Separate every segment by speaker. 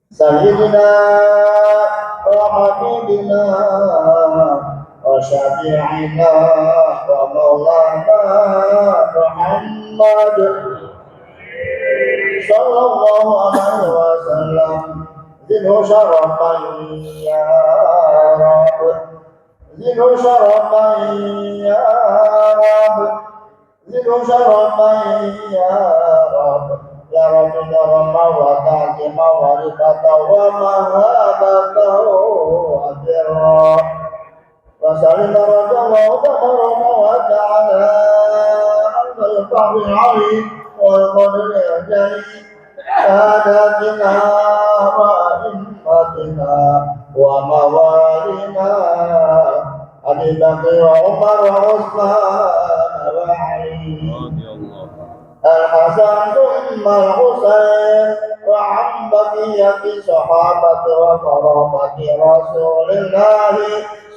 Speaker 1: Sayyidina wa habibina wa syafi'ina wa maulana Muhammad sallallahu alaihi wasallam zidhu syarafan ya Rabb, zidhu syarafan ya Rabb, zidhu syarafan ya Rabb, ya Rabbi darama wa ta'zima wa rifata wa mahabata wa birra wa salim radallahu tabaraka wa ta'ala al-fahmi ali wal qadir jari sadatina wa immatina wa mawalina Abi Bakr wa Umar wa Utsman wa Ali Al-Hasan thumma Al-Husain wa an baqiyati sahabati wa qarabati Rasulillah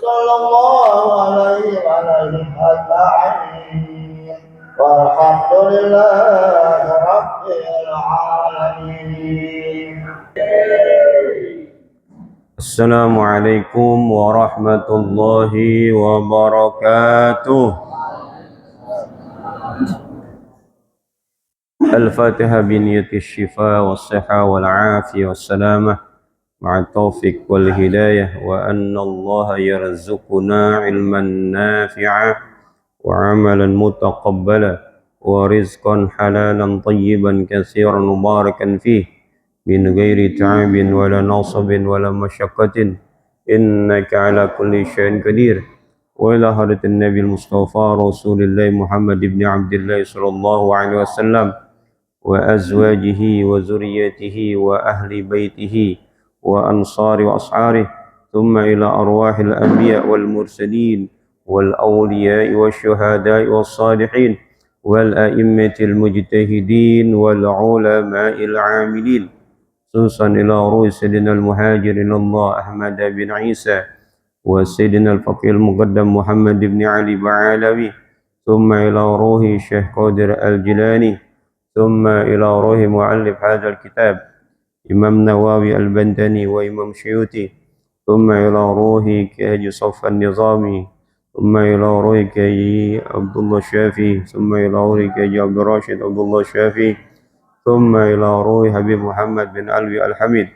Speaker 1: sallallahu alaihi wa alihi ajma'in walhamdulillahi rabbil alamin.
Speaker 2: Assalamualaikum warahmatullahi wabarakatuh. الفاتحة بنية الشفاء والصحة والعافية والسلامة مع التوفيق والهداية وأن الله يرزقنا علما نافعا وعملا متقبلا ورزقا حلالا طيبا كثيرا مباركا فيه من غير تعب ولا نصب ولا مشقة إنك على كل شيء قدير. وإلى حضرة النبي المصطفى رسول الله محمد بن عبد الله صلى الله عليه وسلم وأزواجه وذريته وأهل بيته وأنصار وأصحابه ثم إلى أرواح الأنبياء والمرسلين والأولياء والشهداء والصالحين والأئمة المجتهدين والعلماء العاملين خصوصا إلى روح سيدنا المهاجر إلى الله أحمد بن عيسى وسيدنا الفقيه المقدم محمد بن علي بعلوي ثم إلى روح الشيخ قادر الجيلاني ثم إلى روح مؤلف هذا الكتاب إمام نووي البندني وإمام شيوطي ثم إلى روح كهج صف النظامي ثم إلى روح كهج عبد الله الشافعي ثم إلى روح كهج عبد الراشد عبد الله الشافعي ثم إلى روح حبيب محمد بن علوي الحميد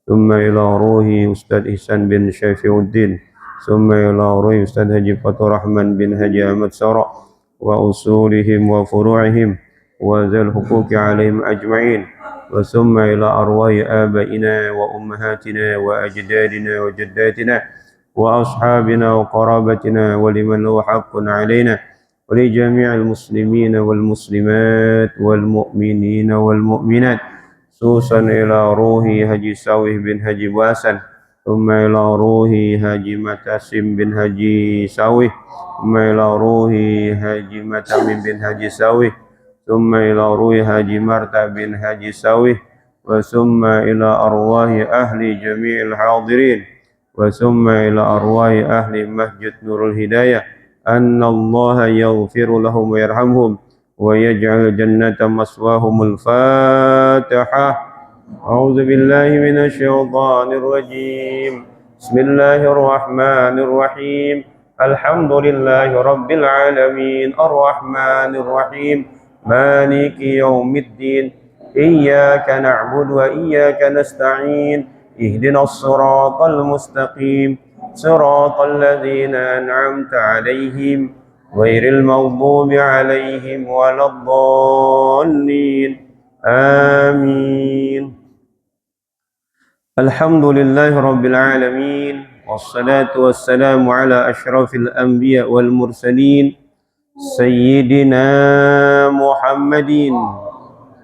Speaker 2: ثم إلى روح أستاذ إحسان بن شافع الدين ثم إلى روح أستاذ هجي فتح رحمن بن هجي أحمد سراء وأصولهم وفروعهم وذي الحقوق عليهم أجمعين وثم إلى أرواح آبائنا وأمهاتنا وأجدادنا وجداتنا وأصحابنا وقرابتنا ولمن له حق علينا ولجميع المسلمين والمسلمات والمؤمنين والمؤمنات خصوصا إلى روح هجي ساوي بن هجي باسن ثم إلى روح هجي متاسم بن هجي ساوي ثم إلى روح هجي متامم بن هجي ساوي ثم إلى روح هجي مرتا بن هجي ساوي وثم إلى أرواح أهل جميع الحاضرين وثم إلى أرواح أهل مسجد نور الهداية أن الله يغفر لهم ويرحمهم ويجعل الجنة مثواهم. الفاتحة. أعوذ بالله من الشيطان الرجيم. بسم الله الرحمن الرحيم. الحمد لله رب العالمين الرحمن الرحيم مالك يوم الدين إياك نعبد وإياك نستعين اهدنا الصراط المستقيم صراط الذين أنعمت عليهم غير المغضوب عليهم ولا الضالين آمين. الحمد لله رب العالمين والصلاة والسلام على أشرف الأنبياء والمرسلين سيدنا محمد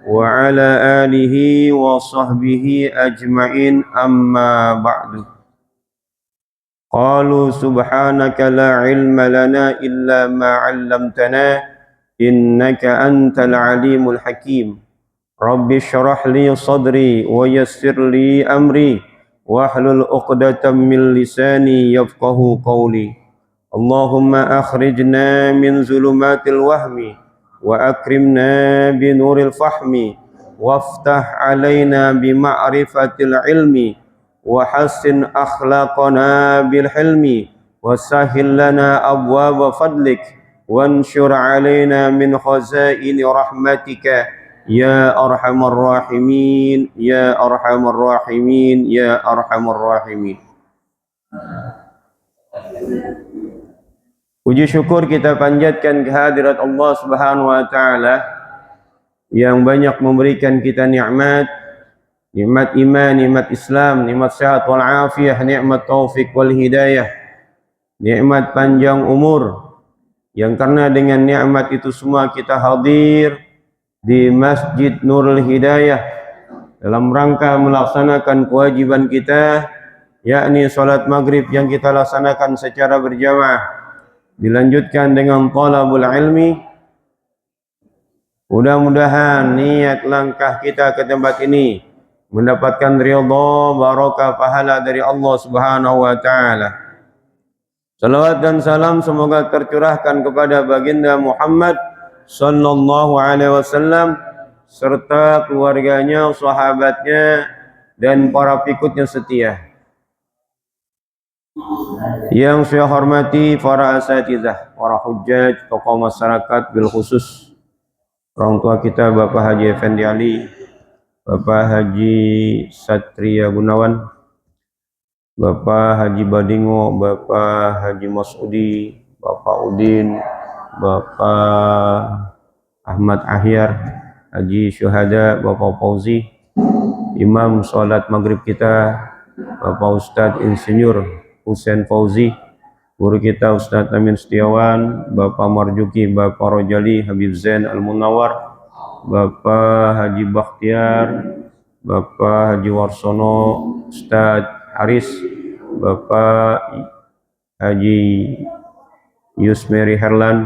Speaker 2: وعلى آله وصحبه أجمعين. أما بعد. قالوا سبحانك لا علم لنا إلا ما علمتنا إنك أنت العليم الحكيم رب اشرح لي صدري ويسر لي أمري واحلل عقدة من لساني يفقه قولي اللهم أخرجنا من ظلمات الوهم وأكرمنا بنور الفهم وافتح علينا بمعرفة العلم وحسن أخلاقنا بالحلم وسهل لنا أبواب فضلك وانشر علينا من خزائن رحمتك يا أرحم الراحمين يا أرحم الراحمين يا أرحم الراحمين. Puji syukur kita panjatkan kehadirat Allah Subhanahu wa taala yang banyak memberikan kita nikmat, nikmat iman, nikmat Islam, nikmat sehat wal afiyah, nikmat taufik wal hidayah, nikmat panjang umur, yang karena dengan nikmat itu semua kita hadir di Masjid Nurul Hidayah dalam rangka melaksanakan kewajiban kita, yakni salat maghrib yang kita laksanakan secara berjamaah, dilanjutkan dengan talabul ilmi. Mudah-mudahan niat langkah kita ke tempat ini mendapatkan ridha, barakah, pahala dari Allah Subhanahu wa taala. Salawat dan salam semoga tercurahkan kepada baginda Muhammad sallallahu alaihi wasallam serta keluarganya, sahabatnya dan para pengikutnya setia. Yang saya hormati para asatidzah, para hujjaj, tokoh masyarakat bil khusus orang tua kita Bapak Haji Effendi Ali, Bapak Haji Satria Gunawan, Bapak Haji Badingo, Bapak Haji Masudi, Bapak Udin, Bapak Ahmad Ahyar, Haji Syuhada, Bapak Fauzi, Imam sholat maghrib kita Bapak Ustadz Insinyur Husain Fauzi, guru kita Ustadz Amin Setiawan, Bapak Marjuki, Bapak Rojali, Habib Zain Al-Munawar, Bapak Haji Bakhtiar, Bapak Haji Warsono, Ustadz Haris, Bapak Haji Yusmeri Herlan,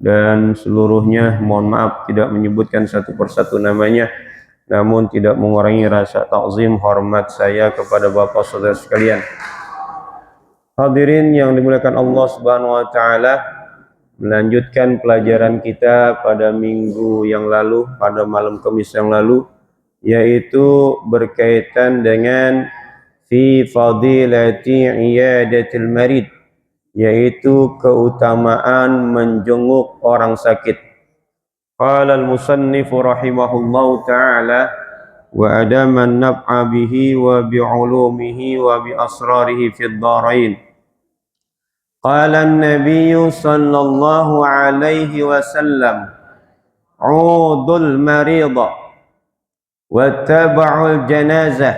Speaker 2: dan seluruhnya mohon maaf tidak menyebutkan satu persatu namanya, namun tidak mengurangi rasa takzim hormat saya kepada Bapak saudara sekalian. Hadirin yang dimuliakan Allah Subhanahu wa taala, melanjutkan pelajaran kita pada minggu yang lalu, pada malam Kamis yang lalu, yaitu berkaitan dengan fi fadilati iyadatil marid, yaitu keutamaan menjenguk orang sakit. Qala al-musannif rahimahullahu taala wa adama an-naf'a bihi wa bi'ulumihi wa bi asrarihi fid dharain. Qala an-nabiy sallallahu alaihi wasallam udul marida wattaba'ul janazah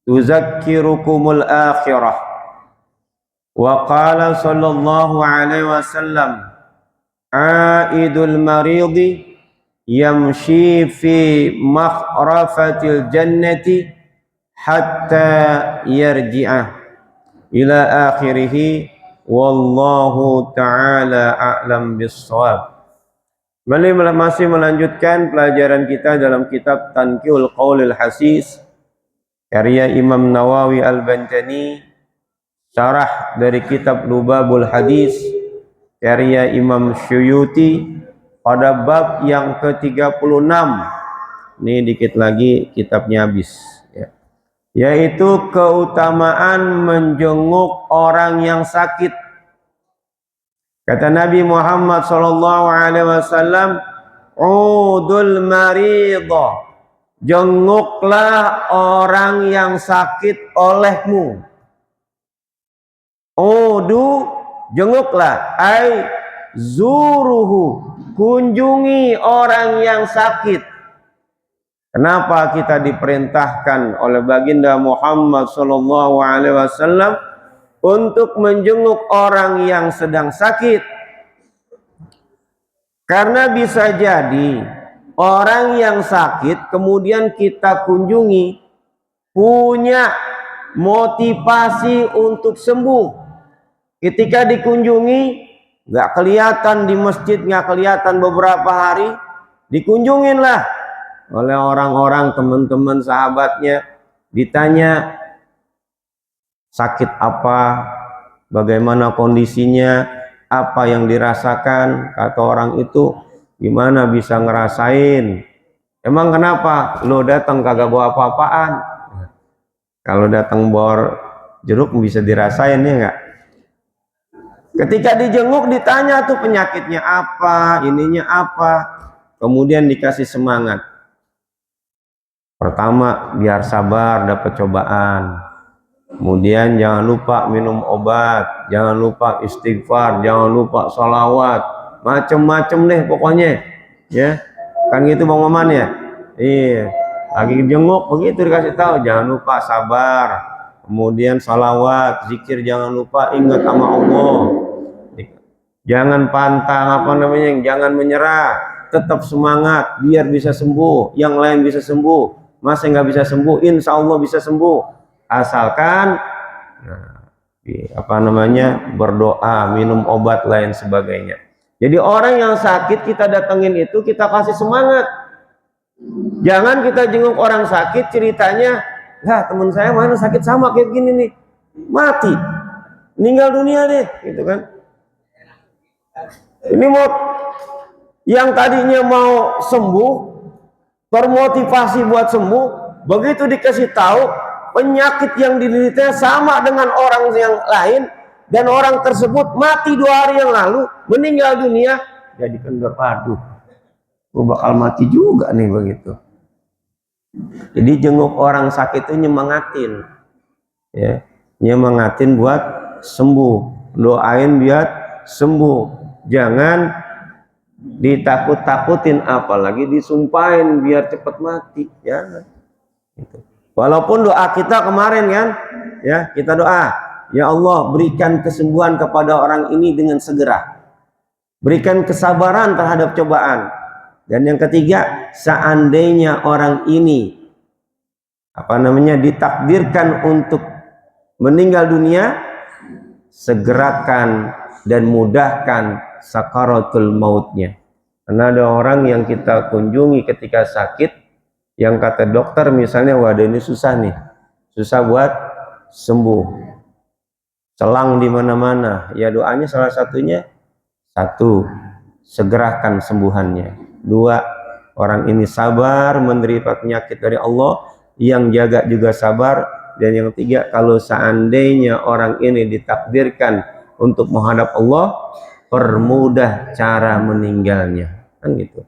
Speaker 2: tuzakkirukumul akhirah. Wa qala sallallahu alaihi wasallam aidul maridi yamshi fi makhrafatil jannati hatta yarji'ah ila akhirih wallahu ta'ala a'lam bis-shawab. Masih melanjutkan pelajaran kita dalam kitab Tanqihul Qaulil Hasis karya Imam Nawawi Al-Bantani, syarah dari kitab Lubabul Hadis karya Imam Syuyuti pada bab yang ke-36. Ini dikit lagi kitabnya habis ya. Yaitu keutamaan menjenguk orang yang sakit. Kata Nabi Muhammad sallallahu alaihi wasallam, udul maridha, jenguklah orang yang sakit olehmu. Udu, jenguklah, ai zuruhu, kunjungi orang yang sakit. Kenapa kita diperintahkan oleh baginda Muhammad sallallahu alaihi wasallam untuk menjenguk orang yang sedang sakit? Karena bisa jadi orang yang sakit kemudian kita kunjungi punya motivasi untuk sembuh. Ketika dikunjungi, nggak kelihatan di masjid, nggak kelihatan beberapa hari, dikunjungin lah oleh orang-orang, teman-teman, sahabatnya, ditanya sakit apa, bagaimana kondisinya, apa yang dirasakan. Kata orang itu, gimana bisa ngerasain? Emang kenapa? Lo datang kagak bawa apa-apaan? Kalau datang bawa jeruk bisa dirasain, ya enggak? Ketika dijenguk ditanya tuh penyakitnya apa, ininya apa, kemudian dikasih semangat. Pertama, biar sabar dapat cobaan. Kemudian jangan lupa minum obat, jangan lupa istighfar, jangan lupa sholawat, macem-macem deh pokoknya, ya. Kan gitu Bang Maman ya? Iya. Lagi jenguk begitu dikasih tahu, jangan lupa sabar. Kemudian sholawat, zikir jangan lupa, ingat sama Allah. Jangan pantang jangan menyerah, tetap semangat biar bisa sembuh. Yang lain bisa sembuh, masa nggak bisa sembuh? Insya Allah bisa sembuh, asalkan berdoa, minum obat lain sebagainya. Jadi orang yang sakit kita datengin itu kita kasih semangat. Jangan kita jenguk orang sakit ceritanya, lah teman saya mana sakit sama kayak gini nih, mati, meninggal dunia deh, gitu kan. Ini mau yang tadinya mau sembuh, termotivasi buat sembuh, begitu dikasih tahu penyakit yang diderita sama dengan orang yang lain dan orang tersebut mati 2 hari yang lalu, meninggal dunia, jadi kendor, aduh, gue bakal mati juga nih begitu. Jadi jenguk orang sakit itu nyemangatin, ya, nyemangatin buat sembuh, doain biar sembuh. Jangan ditakut-takutin, apalagi disumpahin biar cepat mati. Jangan. Walaupun doa kita kemarin kan, ya kita doa, ya Allah berikan kesembuhan kepada orang ini dengan segera. Berikan kesabaran terhadap cobaan. Dan yang ketiga, seandainya orang ini ditakdirkan untuk meninggal dunia, segerakan dan mudahkan sakaratul mautnya. Karena ada orang yang kita kunjungi ketika sakit, yang kata dokter misalnya, waduh ini susah nih, susah buat sembuh, selang di mana-mana. Ya doanya salah satunya, 1, segerakan sembuhannya. 2, orang ini sabar menerima penyakit dari Allah, yang jaga juga sabar. Dan yang 3, kalau seandainya orang ini ditakdirkan untuk menghadap Allah, permudah cara meninggalnya, kan gitu.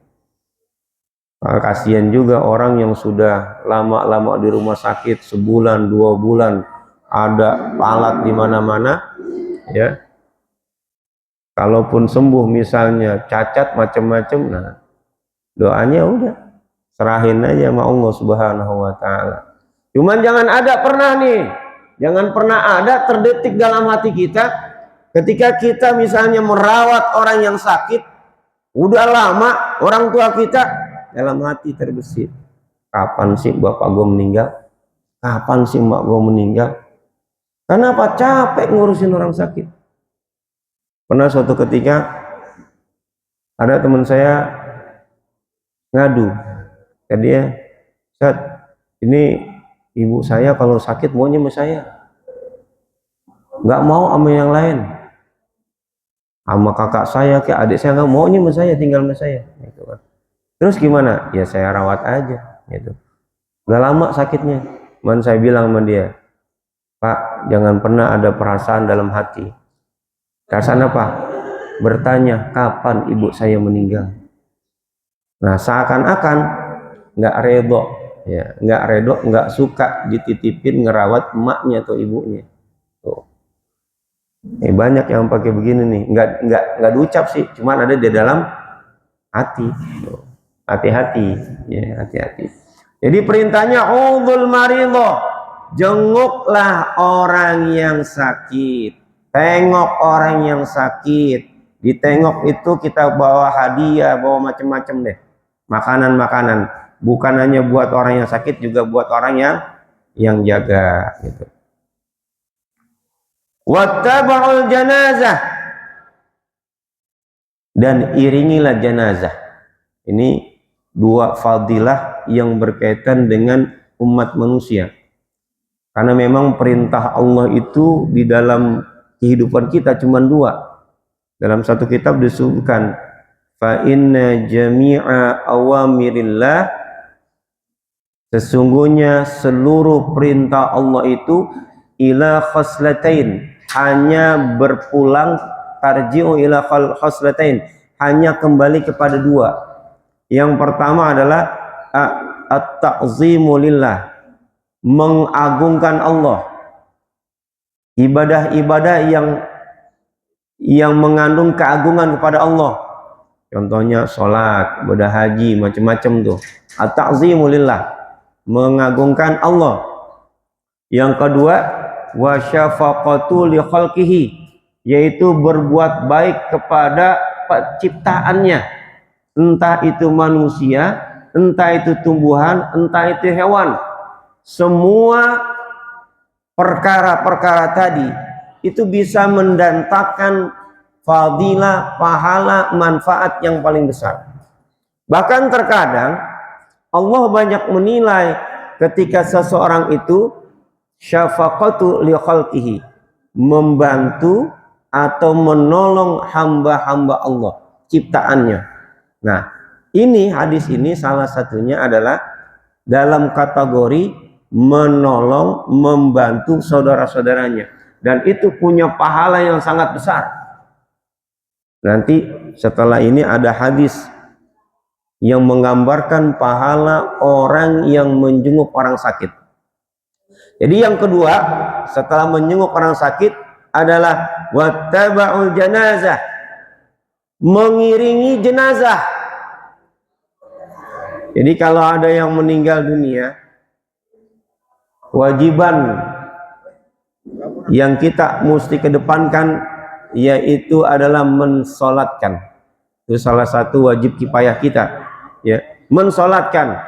Speaker 2: Kasihan juga orang yang sudah lama-lama di rumah sakit, sebulan 2 bulan, ada alat di mana-mana, ya. Kalaupun sembuh misalnya cacat macam-macam, nah doanya udah serahin aja sama Allah Subhanahu wa taala. Cuman jangan pernah ada terdetik dalam hati kita ketika kita misalnya merawat orang yang sakit, udah lama, orang tua kita dalam hati terbesit, kapan sih bapak gue meninggal? Kapan sih mak gue meninggal? Kenapa? Capek ngurusin orang sakit. Pernah suatu ketika ada teman saya ngadu ke dia, Ustaz, ini ibu saya kalau sakit maunya sama saya, nggak mau sama yang lain, sama kakak saya, kayak adik saya nggak maunya sama saya, tinggal sama saya, gitu kan. Terus gimana? Ya saya rawat aja, gitu. Udah lama sakitnya, saya bilang sama dia, Pak, jangan pernah ada perasaan dalam hati. Perasaan apa? Bertanya kapan ibu saya meninggal. Nah, seakan-akan nggak redho, ya, nggak suka dititipin ngerawat emaknya atau ibunya. Tuh. Banyak yang pakai begini nih, nggak diucap sih, cuman ada di dalam hati. Tuh. Hati-hati, ya, hati-hati. Jadi perintahnya udhul maridho, jenguklah orang yang sakit, tengok orang yang sakit. Ditengok itu kita bawa hadiah, bawa macam-macam deh, makanan-makanan. Bukan hanya buat orang yang sakit, juga buat orang yang jaga, gitu. wattaba'ul janazah, dan iringilah jenazah. Ini dua fadilah yang berkaitan dengan umat manusia. Karena memang perintah Allah itu di dalam kehidupan kita cuma dua. Dalam satu kitab disebutkan, fa inna jami'a awamirillah, sesungguhnya seluruh perintah Allah itu ila khaslatain, hanya berpulang, tarji'u ila khaslatain, hanya kembali kepada dua. Yang pertama adalah at-ta'zimu lillah, mengagungkan Allah. Ibadah-ibadah yang mengandung keagungan kepada Allah. Contohnya sholat, ibadah haji, macam-macam tuh. At-ta'zimu lillah, mengagungkan Allah. Yang kedua, wa syafaqatu li khalqihi, yaitu berbuat baik kepada penciptaannya, entah itu manusia, entah itu tumbuhan, entah itu hewan. Semua perkara-perkara tadi itu bisa mendatangkan fadilah, pahala, manfaat yang paling besar. Bahkan terkadang Allah banyak menilai ketika seseorang itu syafaqatu li khalqihi, membantu atau menolong hamba-hamba Allah, ciptaannya. Nah, ini hadis ini salah satunya adalah dalam kategori menolong, membantu saudara-saudaranya, dan itu punya pahala yang sangat besar. Nanti setelah ini ada hadis yang menggambarkan pahala orang yang menjenguk orang sakit. Jadi yang kedua setelah menjenguk orang sakit adalah wattaba'ul janazah, mengiringi jenazah. Jadi kalau ada yang meninggal dunia, kewajiban yang kita mesti kedepankan yaitu adalah mensolatkan. Itu salah satu wajib kifayah kita, ya, mensolatkan.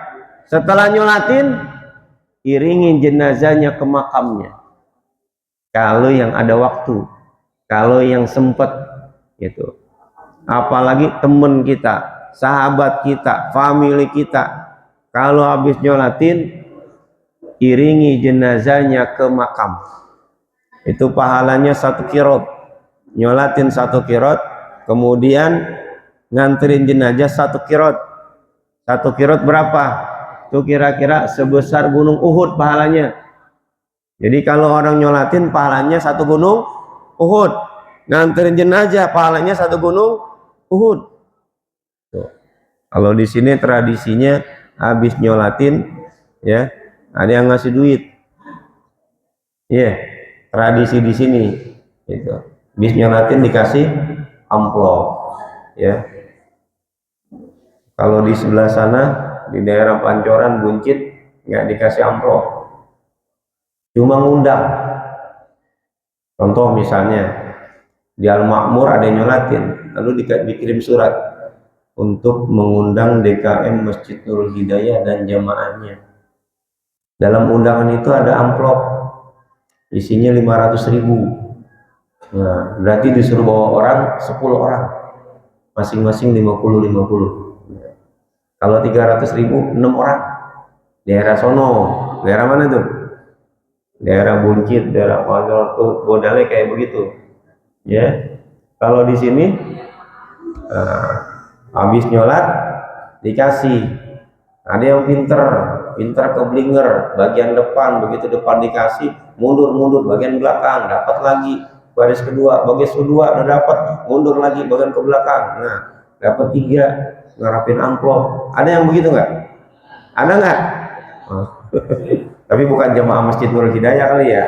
Speaker 2: Setelah nyolatin, iringin jenazahnya ke makamnya. Kalau yang ada waktu, kalau yang sempat, gitu. Apalagi teman kita, sahabat kita, family kita, kalau habis nyolatin, iringi jenazahnya ke makam. Itu pahalanya 1 qirot. Nyolatin 1 qirot, kemudian nganterin jenazah 1 qirot. 1 qirot berapa? Itu kira-kira sebesar gunung Uhud pahalanya. Jadi kalau orang nyolatin pahalanya 1 gunung Uhud, nganterin jenazah pahalanya 1 gunung Uhud. Tuh. Kalau di sini tradisinya habis nyolatin, ya, ada yang ngasih duit, ya, tradisi di sini, gitu. Habis nyolatin dikasih amplop, ya. Kalau di sebelah sana di daerah Pancoran, Buncit, nggak dikasih amplop, cuma ngundang. Contoh misalnya di Al-Makmur ada yang nyolatin, lalu dikirim surat untuk mengundang DKM Masjid Nurul Hidayah dan jamaahnya. Dalam undangan itu ada amplop, isinya 500.000. Nah, berarti disuruh bawa orang 10 orang, masing-masing 50-50. Kalau 300.000, 6 orang. Daerah sono, daerah mana tuh? Daerah Buncit, daerah Pancoran tuh modalnya kayak begitu, ya. Kalau di sini habis nyolat dikasih. Ada yang pinter keblinger, bagian depan, begitu depan dikasih, mundur bagian belakang, dapat lagi. Baris kedua, bagian kedua udah dapat, mundur lagi bagian ke belakang. Nah, dapat 3, ngarapin amplop. Ada yang begitu nggak? Ada nggak? Tapi bukan jamaah Masjid Nurul Hidayah kali ya.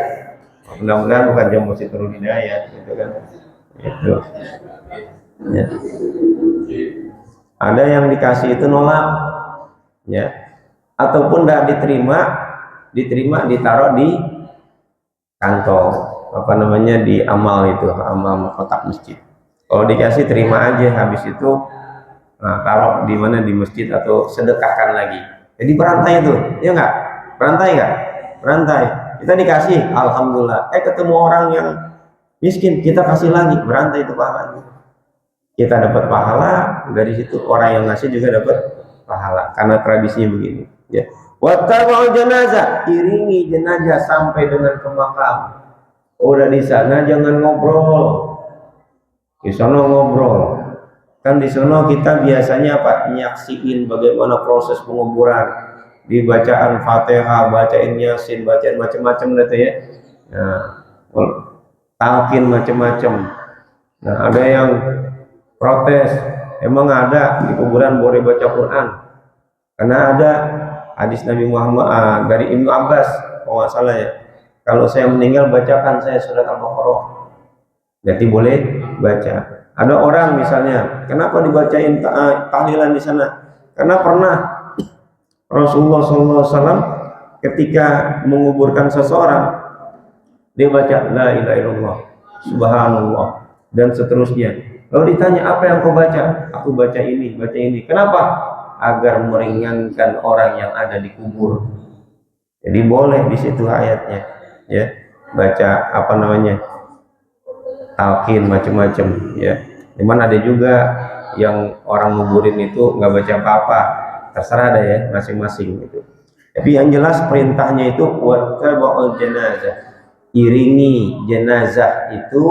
Speaker 2: Mudah-mudahan bukan jamaah Masjid Nurul Hidayah, gitu kan? Itu. Ya. Ada yang dikasih itu nolak, ya, ataupun tidak diterima ditaruh di kantong, apa namanya, di amal itu, amal kotak masjid. Kalau dikasih terima aja, habis itu nah, taruh di mana, di masjid, atau sedekahkan lagi. Jadi berantai itu, ya nggak? Berantai nggak? Berantai. Kita dikasih, alhamdulillah. Ketemu orang yang miskin, kita kasih lagi, berantai itu pahalanya. Kita dapat pahala, dari situ orang yang ngasih juga dapat pahala, karena tradisinya begini. Ya. Wattaba'u jenazah, iringi jenazah sampai dengan ke makam. Udah di sana jangan ngobrol, di sana ngobrol. Kan di sana kita biasanya apa? Nyaksiin bagaimana proses penguburan, dibacaan Fatihah, bacain Yasin, bacain macam-macam gitu ya. Nah, talqin macam-macam. Nah, ada yang protes, emang ada di kuburan boleh baca Quran? Karena ada hadis Nabi Muhammad dari Ibnu Abbas, kalau nggak salah ya. Kalau saya meninggal bacakan saya surat Al-Baqarah. Jadi boleh baca. Ada orang misalnya, kenapa dibacain tahlilan di sana? Karena pernah Rasulullah SAW ketika menguburkan seseorang, dia baca la ilaha illallah, subhanallah, dan seterusnya. Lalu ditanya, apa yang kau baca? Aku baca ini, baca ini. Kenapa? Agar meringankan orang yang ada di kubur. Jadi boleh di situ ayatnya, ya, baca apa namanya, talqin macam-macam, ya. Cuman ada juga yang orang nguburin itu nggak baca apa-apa, terserah ada ya masing-masing gitu. Tapi yang jelas perintahnya itu wattaba'ul jenazah, iringi jenazah itu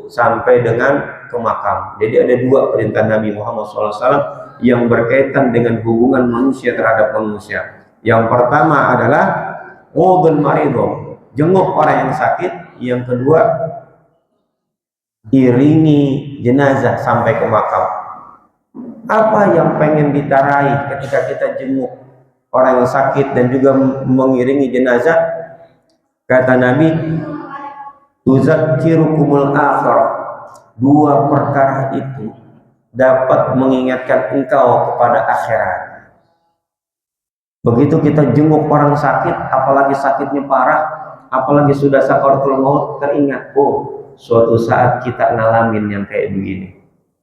Speaker 2: sampai dengan ke makam. Jadi ada dua perintah Nabi Muhammad SAW yang berkaitan dengan hubungan manusia terhadap manusia. Yang pertama adalah udhul maridho, jenguk orang yang sakit. Yang kedua, iringi jenazah sampai ke makam. Apa yang pengen ditarai ketika kita jenguk orang yang sakit dan juga mengiringi jenazah? Kata Nabi, tuzakkirukumul akhirah. Dua perkara itu dapat mengingatkan engkau kepada akhirat. Begitu kita jenguk orang sakit, apalagi sakitnya parah, apalagi sudah sakaratul maut, teringat, oh, suatu saat kita ngalamin yang kayak begini.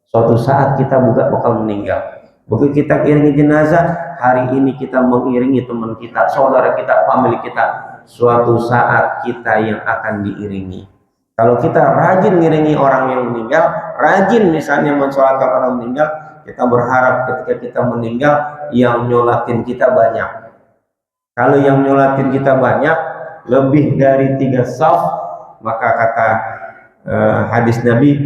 Speaker 2: Suatu saat kita juga bakal meninggal. Begitu kita iringi jenazah, hari ini kita mengiringi teman kita, saudara kita, famili kita. Suatu saat kita yang akan diiringi. Kalau kita rajin ngiringi orang yang meninggal, rajin misalnya mensolatkan orang meninggal, kita berharap ketika kita meninggal yang nyolatin kita banyak. Kalau yang nyolatin kita banyak, lebih dari 3 shaf, maka kata hadis Nabi,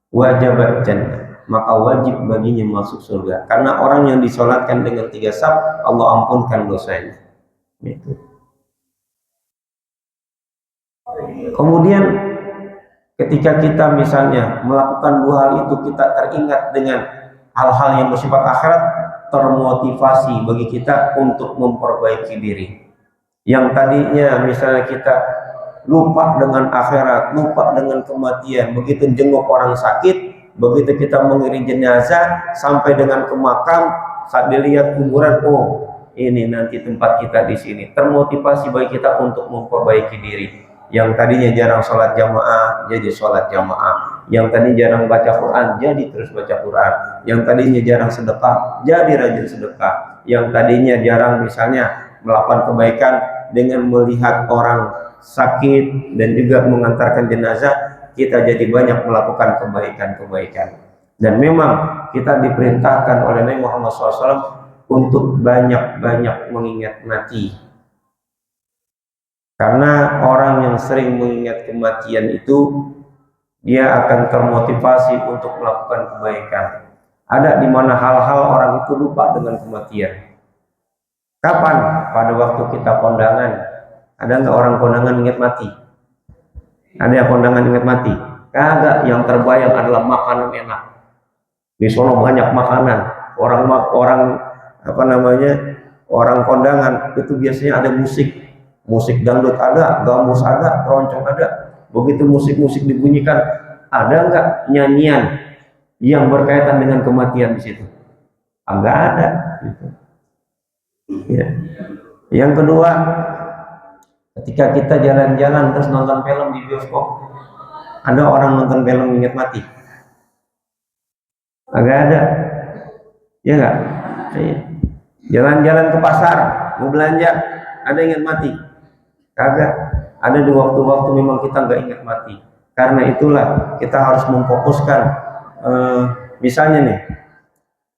Speaker 2: wajibat jannah, maka wajib baginya masuk surga. Karena orang yang disolatkan dengan 3 shaf, Allah ampunkan dosanya. Gitu. Kemudian ketika kita misalnya melakukan 2 hal itu, kita teringat dengan hal-hal yang bersifat akhirat, termotivasi bagi kita untuk memperbaiki diri. Yang tadinya misalnya kita lupa dengan akhirat, lupa dengan kematian, begitu jenguk orang sakit, begitu kita mengiring jenazah sampai dengan ke makam, saat dilihat kuburan, oh ini nanti tempat kita di sini. Termotivasi bagi kita untuk memperbaiki diri. Yang tadinya jarang sholat jamaah, jadi sholat jamaah. Yang tadi jarang baca Quran, jadi terus baca Quran. Yang tadinya jarang sedekah, jadi rajin sedekah. Yang tadinya jarang misalnya melakukan kebaikan, dengan melihat orang sakit dan juga mengantarkan jenazah, kita jadi banyak melakukan kebaikan-kebaikan. Dan memang kita diperintahkan oleh Nabi Muhammad SAW untuk banyak-banyak mengingat mati. Karena orang yang sering mengingat kematian itu, dia akan termotivasi untuk melakukan kebaikan. Ada di mana hal-hal orang itu lupa dengan kematian. Kapan? Pada waktu kita kondangan. Ada nggak orang kondangan ingat mati? Ada yang kondangan ingat mati? Kagak. Yang terbayang adalah makanan enak. Di sono banyak makanan. Orang orang kondangan itu biasanya ada musik. Musik dangdut ada, gamus ada, keroncong ada. Begitu musik-musik dibunyikan, ada nggak nyanyian yang berkaitan dengan kematian di situ? Enggak ada. Gitu. Ya. Yang kedua, ketika kita jalan-jalan terus nonton film di bioskop, ada orang nonton film ingat mati? Enggak ada. Ya nggak? Jalan-jalan ke pasar, mau belanja, ada ingat mati? Kagak. Ada di waktu-waktu memang kita nggak ingat mati. Karena itulah kita harus memfokuskan. Misalnya nih,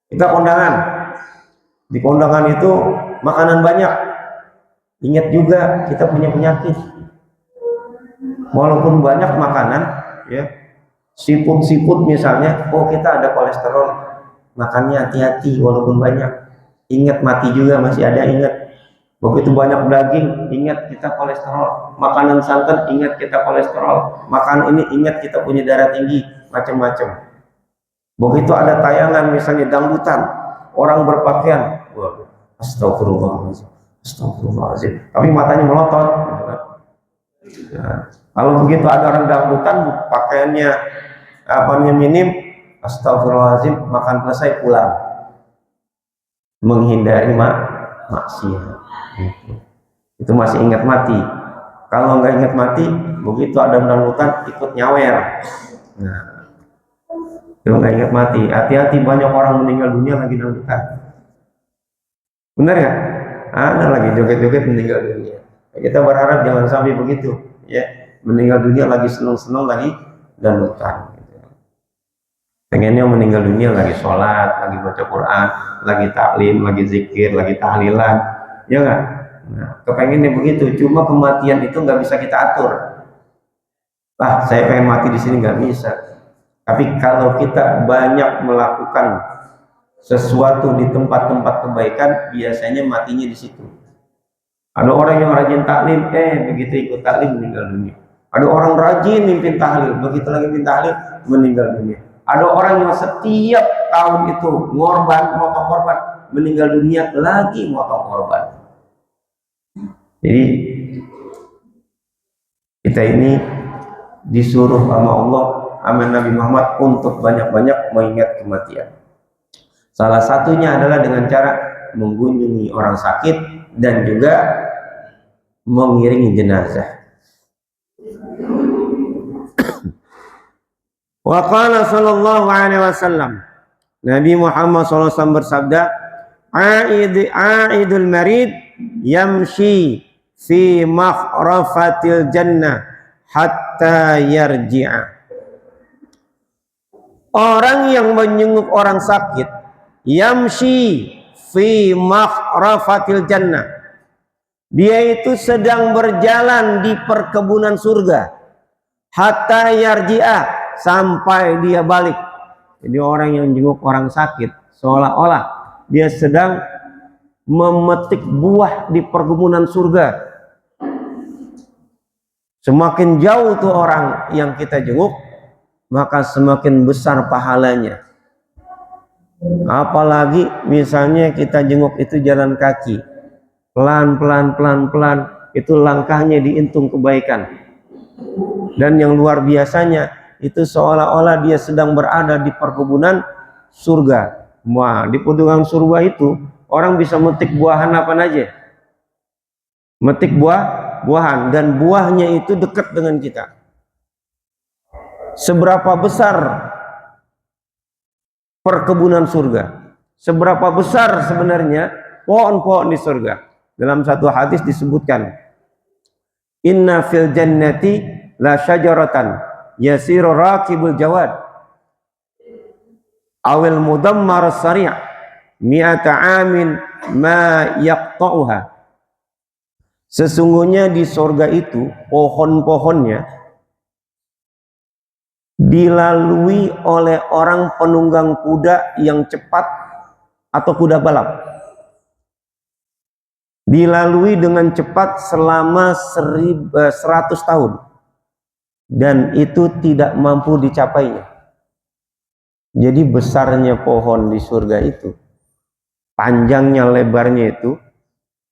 Speaker 2: kita kondangan, di kondangan itu makanan banyak. Ingat juga kita punya penyakit. Walaupun banyak makanan, ya, siput misalnya, oh kita ada kolesterol, makannya hati-hati walaupun banyak. Ingat mati juga masih ada, ingat. Begitu banyak daging, ingat kita kolesterol. Makanan santan, ingat kita kolesterol. Makan ini, ingat kita punya darah tinggi, macam-macam. Begitu ada tayangan misalnya dangdutan, orang berpakaian, waduh, astagfirullahaladzim, astagfirullahaladzim, tapi matanya melotot, gitu kan. Nah, kalau begitu ada orang dangdutan, pakaiannya minim, astagfirullahaladzim, makan selesai pulang, menghindari maksiat. Itu masih ingat mati. Kalau nggak ingat mati, begitu ada dangdutan ikut nyawer. Nah, itu nggak ingat mati. Hati-hati, banyak orang meninggal dunia lagi dangdutan. Benar ya? Ada lagi joget-joget meninggal dunia. Kita berharap jangan sampai begitu, ya. Meninggal dunia lagi senang-senang lagi dangdutan. Pengennya meninggal dunia lagi sholat, lagi baca Quran, lagi taklim, lagi zikir, lagi tahlilan, ya nggak? Nah, kepengennya begitu. Cuma kematian itu nggak bisa kita atur. Saya pengen mati di sini, nggak bisa. Tapi kalau kita banyak melakukan sesuatu di tempat-tempat kebaikan, biasanya matinya di situ. Ada orang yang rajin taklim, begitu ikut taklim meninggal dunia. Ada orang rajin mimpin tahlil, begitu lagi mimpin tahlil meninggal dunia. Ada orang yang setiap tahun itu motong korban, meninggal dunia lagi motong korban. Jadi kita ini disuruh sama Allah, sama Nabi Muhammad untuk banyak-banyak mengingat kematian. Salah satunya adalah dengan cara mengunjungi orang sakit dan juga mengiringi jenazah. Wa qala sallallahu alaihi wasallam, Nabi Muhammad SAW bersabda, Aidul marid yamshi fi makhrafatil jannah hatta yarji'a. Orang yang menjenguk orang sakit, yamshi fi makhrafatil jannah, dia itu sedang berjalan di perkebunan surga, hatta yarji'a, sampai dia balik. Jadi orang yang jenguk orang sakit seolah-olah dia sedang memetik buah di perkebunan surga. Semakin jauh tuh orang yang kita jenguk, maka semakin besar pahalanya. Apalagi misalnya kita jenguk itu jalan kaki, pelan-pelan, itu langkahnya dihitung kebaikan. Dan yang luar biasanya, itu seolah-olah dia sedang berada di perkebunan surga. Wah, di perkebunan surga itu orang bisa metik buahan apa aja. Metik buahan, dan buahnya itu dekat dengan kita. Seberapa besar perkebunan surga? Seberapa besar sebenarnya pohon-pohon di surga? Dalam satu hadis disebutkan, Inna fil jannati la syajaratan yasiru rakibul jawad awil mudammar sari' mi'ata amin ma yaqta'uha. Sesungguhnya di surga itu pohon-pohonnya dilalui oleh orang penunggang kuda yang cepat atau kuda balap. Dilalui dengan cepat selama 100 tahun. Dan itu tidak mampu dicapainya. Jadi besarnya pohon di surga itu, panjangnya, lebarnya itu,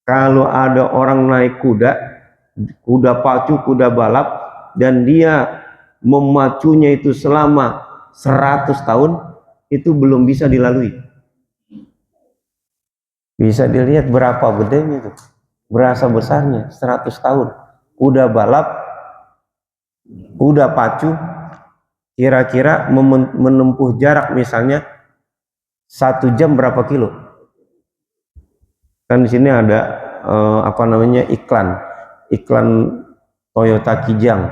Speaker 2: kalau ada orang naik kuda pacu, kuda balap, dan dia memacunya itu selama 100 tahun, itu belum bisa dilalui. Bisa dilihat berapa gedenya itu, berasa besarnya, 100 tahun. Kuda balap, kuda pacu, kira-kira menempuh jarak misalnya 1 jam berapa kilo? Kan di sini ada iklan Toyota Kijang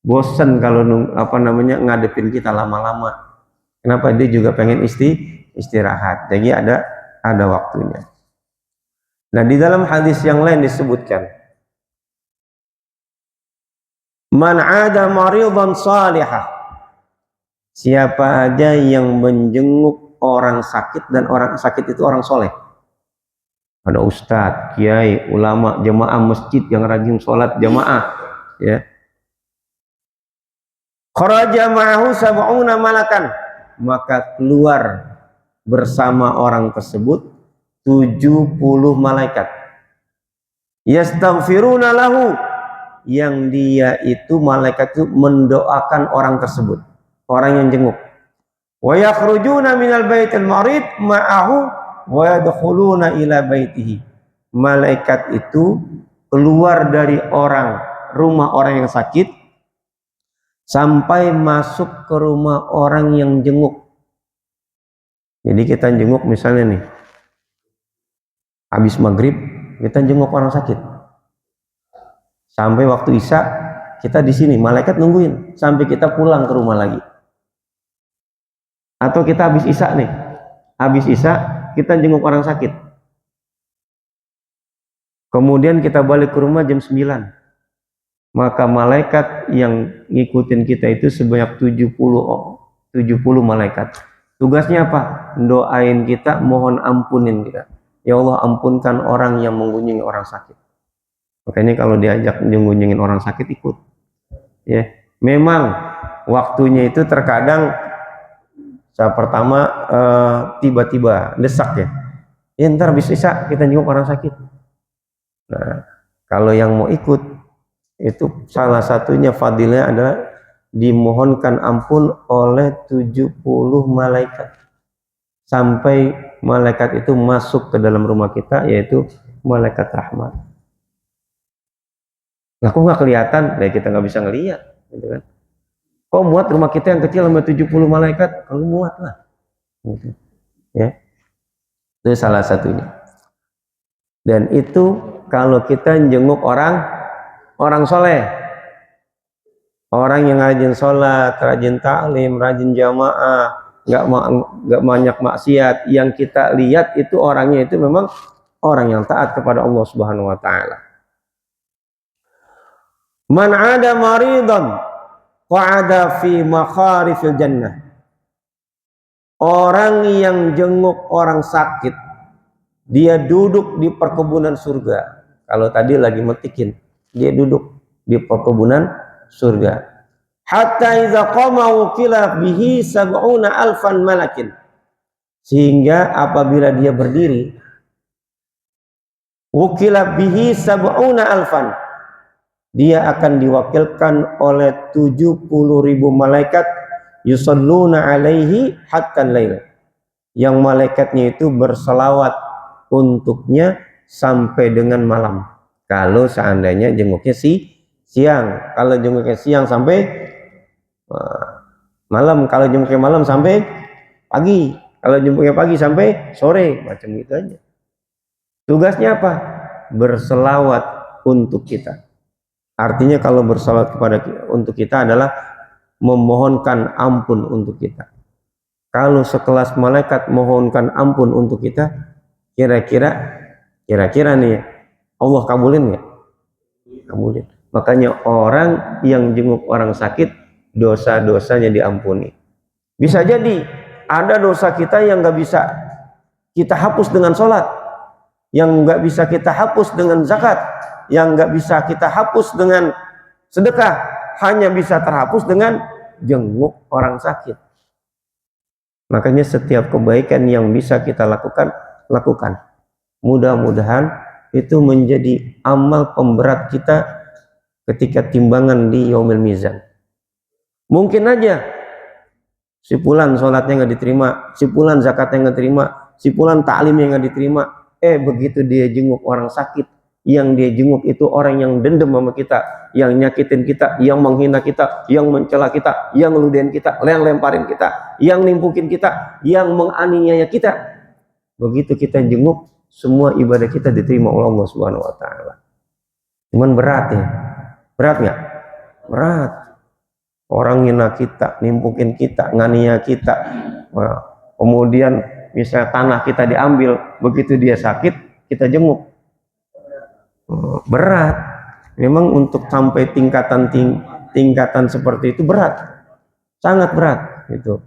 Speaker 2: bosen kalau ngadepin kita lama-lama. Kenapa? Dia juga pengen istirahat. Jadi ada waktunya. Nah, di dalam hadis yang lain disebutkan, man 'ada maridan salihah. Siapa aja yang menjenguk orang sakit, dan orang sakit itu orang soleh. Ada ustadz, kiai, ulama, jamaah masjid yang rajin sholat jamaah, ya. Kharaja ma'ahu sab'una malakan, maka keluar bersama orang tersebut 70 malaikat. Yastaghfiruna lahu, yang dia itu malaikat itu mendoakan orang tersebut, orang yang jenguk. Wa yakhrujuna minal baitil marid ma'ahu wa yadkhuluna ila baitihi. Malaikat itu keluar dari rumah orang yang sakit sampai masuk ke rumah orang yang jenguk. Jadi kita jenguk misalnya nih, habis maghrib kita jenguk orang sakit, sampai waktu isya kita di sini, malaikat nungguin sampai kita pulang ke rumah lagi. Atau kita habis isya nih, habis isya kita jenguk orang sakit, kemudian kita balik ke rumah jam 9, maka malaikat yang ngikutin kita itu sebanyak 70 malaikat. Tugasnya apa? Doain kita, mohon ampunin kita. Ya Allah, ampunkan orang yang mengunjungi orang sakit. Makanya kalau diajak mengunjungi orang sakit, ikut. Ya, memang waktunya itu terkadang saat pertama tiba-tiba desak ya. Ya ntar bisa kita jenguk orang sakit. Nah, kalau yang mau ikut, itu salah satunya fadilnya adalah dimohonkan ampun oleh 70 malaikat sampai malaikat itu masuk ke dalam rumah kita, yaitu malaikat rahmat. Nah, kok nggak kelihatan? Nah, kita nggak bisa ngelihat, gitu kan? Kok muat rumah kita yang kecil sama 70 malaikat? Kalau muat lah, gitu. Ya, itu salah satunya. Dan itu kalau kita jenguk orang soleh, orang yang rajin sholat, rajin taklim, rajin jamaah, nggak banyak maksiat. Yang kita lihat itu orangnya itu memang orang yang taat kepada Allah Subhanahu Wa Taala. Man 'ada maridan qa'ada fi makharifil jannah. Orang yang jenguk orang sakit, dia duduk di perkebunan surga. Kalau tadi lagi metikin, dia duduk di perkebunan surga. Hatta idza qama wukila bihi 70,000 malakin. Sehingga apabila dia berdiri, wukila bihi 70,000, dia akan diwakilkan oleh 70.000 malaikat, yusalluna alaihi hatta lail, yang malaikatnya itu berselawat untuknya sampai dengan malam. Kalau seandainya jenguknya siang, kalau jenguknya siang sampai malam, kalau jenguknya malam sampai pagi, kalau jenguknya pagi sampai sore, macam itu aja. Tugasnya apa? Berselawat untuk kita. Artinya kalau bersalawat untuk kita adalah memohonkan ampun untuk kita. Kalau sekelas malaikat mohonkan ampun untuk kita, kira-kira nih Allah kabulin nggak? Kabulin. Makanya orang yang jenguk orang sakit, dosa-dosanya diampuni. Bisa jadi ada dosa kita yang nggak bisa kita hapus dengan sholat, yang nggak bisa kita hapus dengan zakat, yang nggak bisa kita hapus dengan sedekah, hanya bisa terhapus dengan jenguk orang sakit. Makanya setiap kebaikan yang bisa kita lakukan. Mudah-mudahan itu menjadi amal pemberat kita ketika timbangan di yaumil mizan. Mungkin aja si fulan sholatnya nggak diterima, si fulan zakatnya nggak diterima, si fulan taklimnya nggak diterima. Begitu dia jenguk orang sakit, yang dia jenguk itu orang yang dendam sama kita, yang nyakitin kita, yang menghina kita, yang mencela kita, yang ngeludahin kita, yang lemparin kita, yang nimpukin kita, yang menganiaya kita. Begitu kita jenguk, semua ibadah kita diterima oleh Allah Subhanahu Wa Taala. Cuman berat ya, berat nggak? Berat. orang ngina kita, nimpukin kita, nganiaya kita, kemudian misalnya tanah kita diambil, begitu dia sakit kita jenguk, berat. Memang untuk sampai tingkatan seperti itu berat, sangat berat gitu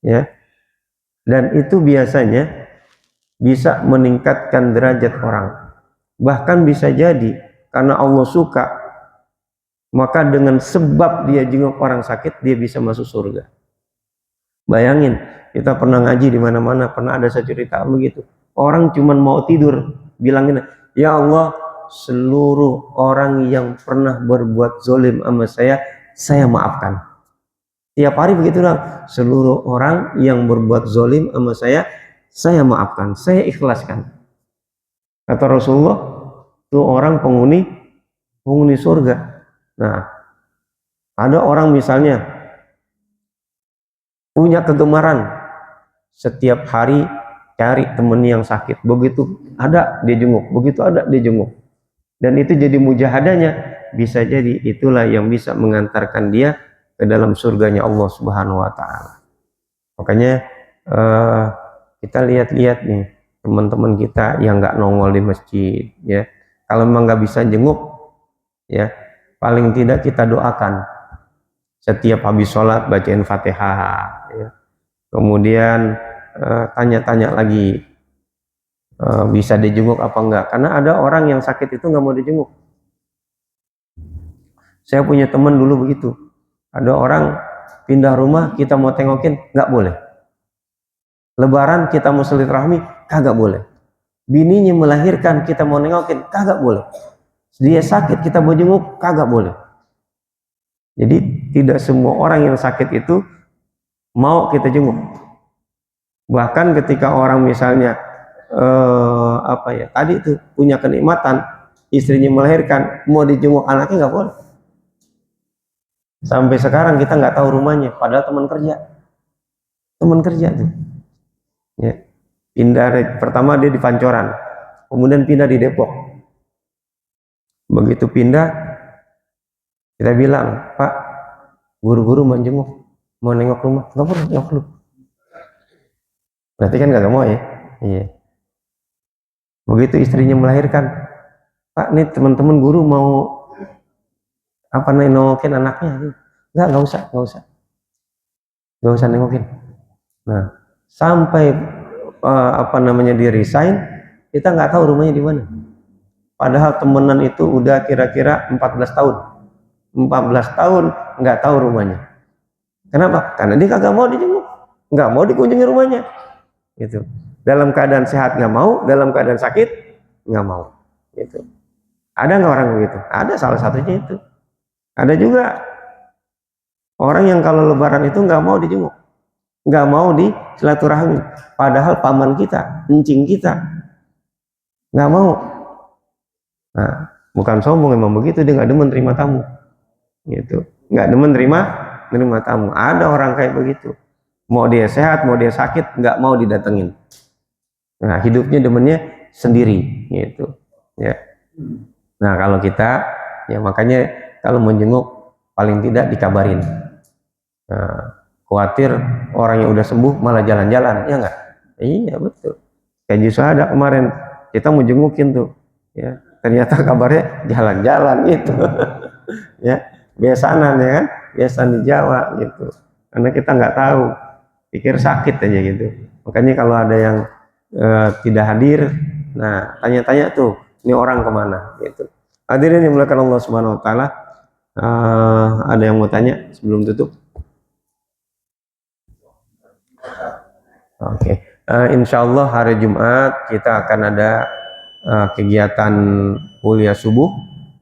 Speaker 2: ya. Dan itu biasanya bisa meningkatkan derajat orang. Bahkan bisa jadi karena Allah suka, maka dengan sebab dia jenguk orang sakit, dia bisa masuk surga. Bayangin, kita pernah ngaji di mana-mana, pernah ada saya cerita begitu. Orang cuman mau tidur, bilangin, ya Allah, seluruh orang yang pernah berbuat zolim sama saya maafkan. Tiap hari begitu lah, seluruh orang yang berbuat zolim sama saya maafkan, saya ikhlaskan. Kata Rasulullah, itu orang penghuni surga. Nah, ada orang misalnya punya kegemaran setiap hari cari temennya yang sakit, begitu ada dia jenguk, begitu ada dia jenguk, dan itu jadi mujahadanya. Bisa jadi itulah yang bisa mengantarkan dia ke dalam surganya Allah Subhanahu wa Ta'ala. Makanya kita lihat-lihat nih teman-teman kita yang nggak nongol di masjid ya, kalau memang nggak bisa jenguk ya, paling tidak kita doakan setiap habis sholat, bacain Fatihah ya. Kemudian tanya-tanya lagi bisa dijenguk apa enggak, karena ada orang yang sakit itu nggak mau dijenguk. Saya punya teman dulu begitu, ada orang pindah rumah, kita mau tengokin nggak boleh. Lebaran kita mau silaturahmi kagak boleh. Bininya melahirkan kita mau nengokin kagak boleh. Dia sakit kita mau jenguk kagak boleh. Jadi tidak semua orang yang sakit itu mau kita jenguk. Bahkan ketika orang misalnya tadi itu punya kenikmatan, istrinya melahirkan, mau dijenguk anaknya nggak boleh. Sampai sekarang kita nggak tahu rumahnya, padahal teman kerja tuh ya. Pindah, pertama dia di Pancoran, kemudian pindah di Depok. Begitu pindah, kita bilang, Pak, guru-guru mau jenguk, mau nengok rumah, nggak perlu. Berarti kan nggak mau ya. Iya. Begitu istrinya melahirkan, Pak, nih teman-teman guru mau nengokin anaknya. Nggak usah nengokin. Nah, sampai dia resign, kita nggak tahu rumahnya di mana. Padahal temenan itu udah kira-kira 14 tahun. 14 tahun nggak tahu rumahnya. Kenapa? Karena dia kagak mau dijenguk, nggak mau dikunjungi rumahnya. Gitu. Dalam keadaan sehat nggak mau, dalam keadaan sakit nggak mau. Gitu. Ada nggak orang begitu? Ada, salah satunya itu. Ada juga orang yang kalau Lebaran itu nggak mau dijenguk, nggak mau di silaturahmi, padahal paman kita, encing kita, nggak mau. Nah, bukan sombong, emang begitu, dia nggak demen terima tamu, gitu, nggak demen terima tamu. Ada orang kayak begitu, mau dia sehat, mau dia sakit, nggak mau didatengin. Nah, hidupnya demennya sendiri, gitu, ya. Nah, kalau kita, ya makanya kalau menjenguk paling tidak dikabarin. Nah, khawatir orang yang udah sembuh malah jalan-jalan, ya enggak? Iya betul. Kayak justru ada kemarin kita mau jengukin tuh, ya ternyata kabarnya jalan-jalan gitu. Ya biasanan ya kan, biasa di Jawa gitu. Karena kita nggak tahu, pikir sakit aja gitu. Makanya kalau ada yang tidak hadir, nah tanya-tanya tuh, ini orang kemana gitu. Hadirin yang dimuliakan Allah Subhanahu Wa Taala, ada yang mau tanya sebelum tutup? Oke, insya Allah hari Jumat kita akan ada kegiatan kuliah subuh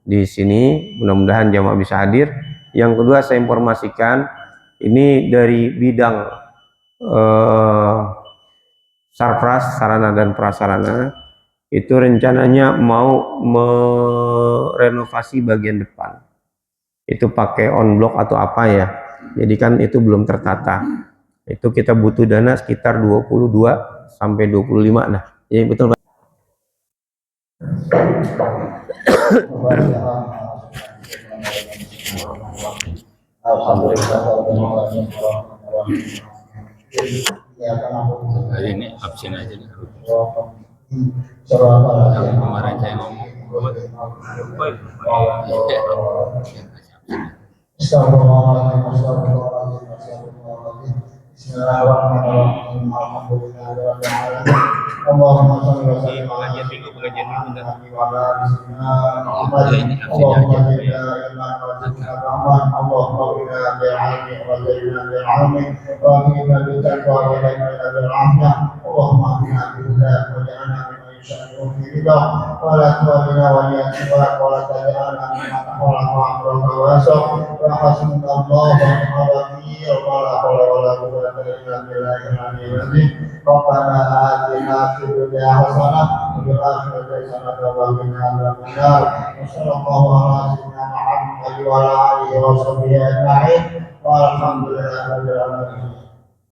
Speaker 2: di sini. Mudah-mudahan jamaah bisa hadir. Yang kedua, saya informasikan ini dari bidang sarpras, sarana dan prasarana, itu rencananya mau merenovasi bagian depan. Itu pakai on block atau apa ya? Jadi kan itu belum tertata. Itu kita butuh dana sekitar 22 sampai 25 nah. Ya betul Pak.
Speaker 1: Alhamdulillah rabbil alamin. Ya kan aku
Speaker 3: Hari ini absen aja nih.
Speaker 1: Surah
Speaker 3: Yang kemarin saya ngomong,
Speaker 1: Astagfirullahaladzim, astagfirullahaladzim, astagfirullahaladzim. Bismillahirrahmanirrahim. Alhamdulillahirabbil alamin. Allahumma shalli wa sallim ala Muhammad wa ala Muhammad. Allahumma zidna ilman wa zidna rahman. Allahumma qina bil ilmi wa zidna bil ilmi wa qina bil taqwa wa zidna bil afiyah. Allahumma qina bil huda wa ja'alna min يشاء في رضا ولا تولنا وليا سواك ولا تجعلنا ممن خلق امرك واسع وحسبنا الله ونعم الوكيل ولا حول ولا قوه الا بالله العلي العظيم ربنا اتنا في الدنيا حسنه وفي الاخره حسنه وقنا عذاب النار وصلى الله على سيدنا محمد وعلى اله وصحبه اجمعين والحمد لله رب العالمين.